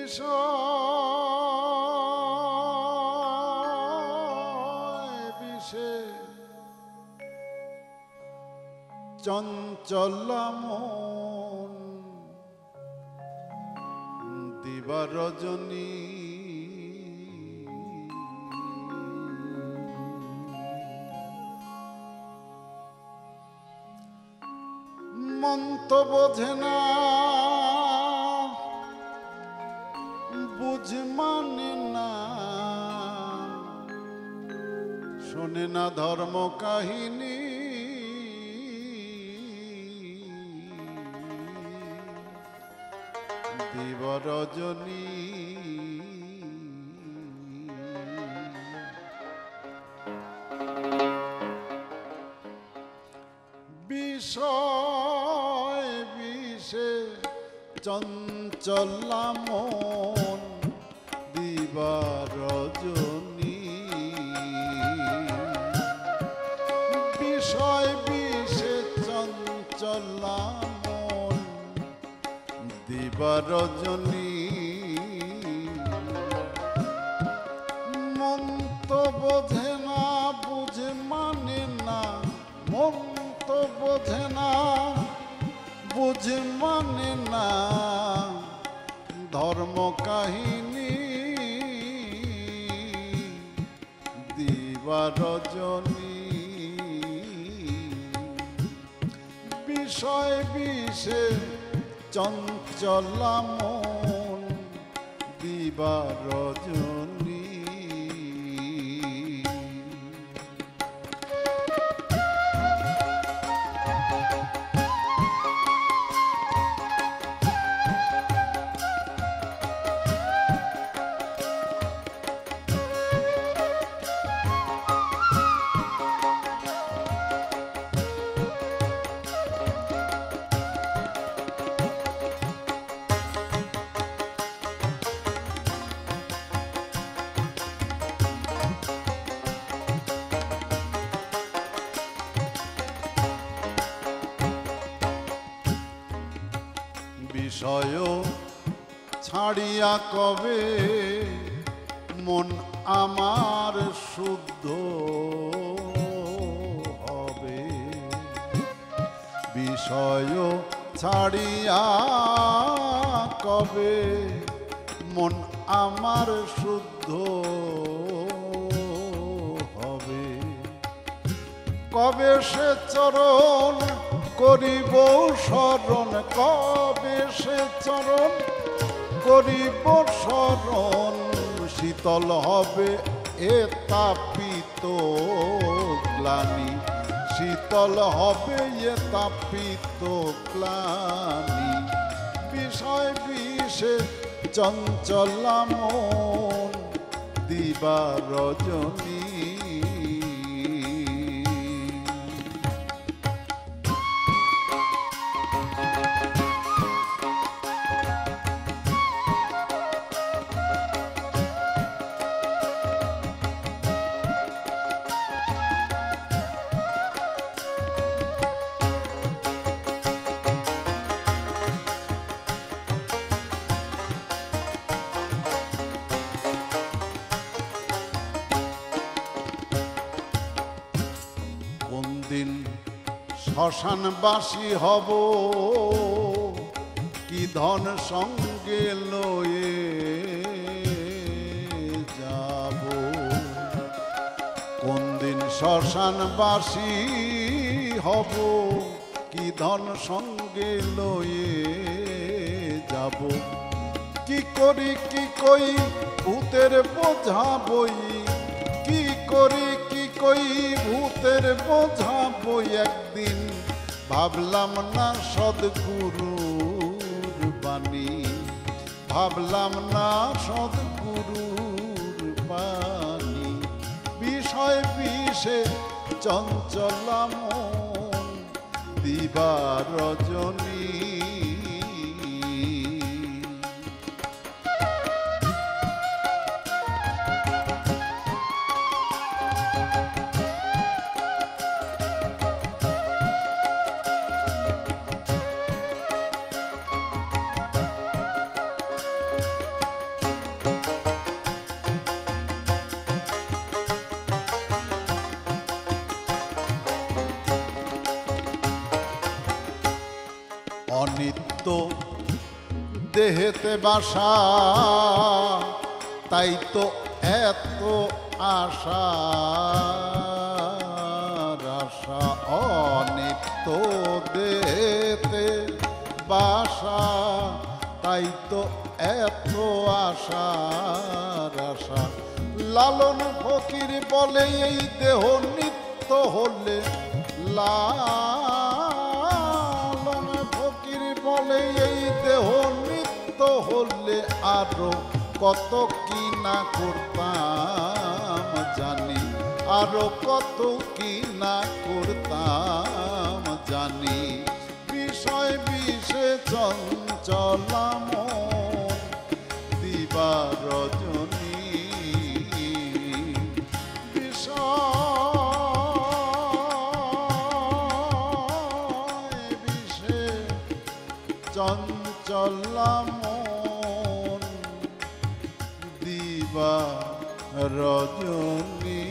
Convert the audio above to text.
বিষয় বিষে চঞ্চল মন দিবা রজনী মন তো বোঝে না বুঝ মানে না শোনে না ধর্ম কাহিনী দিবা রজনী বিষয় বিষে চঞ্চল মন দিবা রজনী বিষয় বিষে চঞ্চল মন দিবা রজনী মন তো বোঝে না বুঝে মানে না মন তো বোঝে না বুঝে মানে না ধর্ম কাহিনী দিবা রজনী বিষয় বিষে চঞ্চল মন দিবা রজনী বিষয় ছাড়িয়া কবে মন আমার শুদ্ধ হবে বিষয় ছাড়িয়া কবে মন আমার শুদ্ধ হবে কবে সে চরণ করিব শরণ কবে সে চরণ করিব শরণ শীতল হবে এ তাপিত গ্লানি শীতল হবে এ তাপিত গ্লানি বিষয় বিষে চঞ্চল মন দিবা রজনী দিন শ্মশানবাসী হব কি ধন সঙ্গে লয়ে যাব কোন দিন শ্মশানবাসী হব কি ধন সঙ্গে লয়ে যাব কি করি কি কই ভূতের বোঝা বই কি করি কি কই ভূতের বোঝা বই একদিন ভাবলাম না সদ্গুরুর বাণী ভাবলাম না সদ্গুরুর বাণী বিষয় বিষে চঞ্চল মন দিবা রজনী তো দেহেতে বাসা, তাই তো এত আশা আশা অনিত্য দেহেতে বাসা, তাই তো এত আশা আশা। লালন ফকির বলে এই দেহ নিত্য হলে, লালন ফকির বলে এই দেহ নিত্য হলে আরো কত কি না করতাম জানি, আরো কত কি না করতাম জানি। বিষয় বিষে চঞ্চলা মন দিবা রজনী, বিষয় বিষে চঞ্চলা মন দিবা রজনী।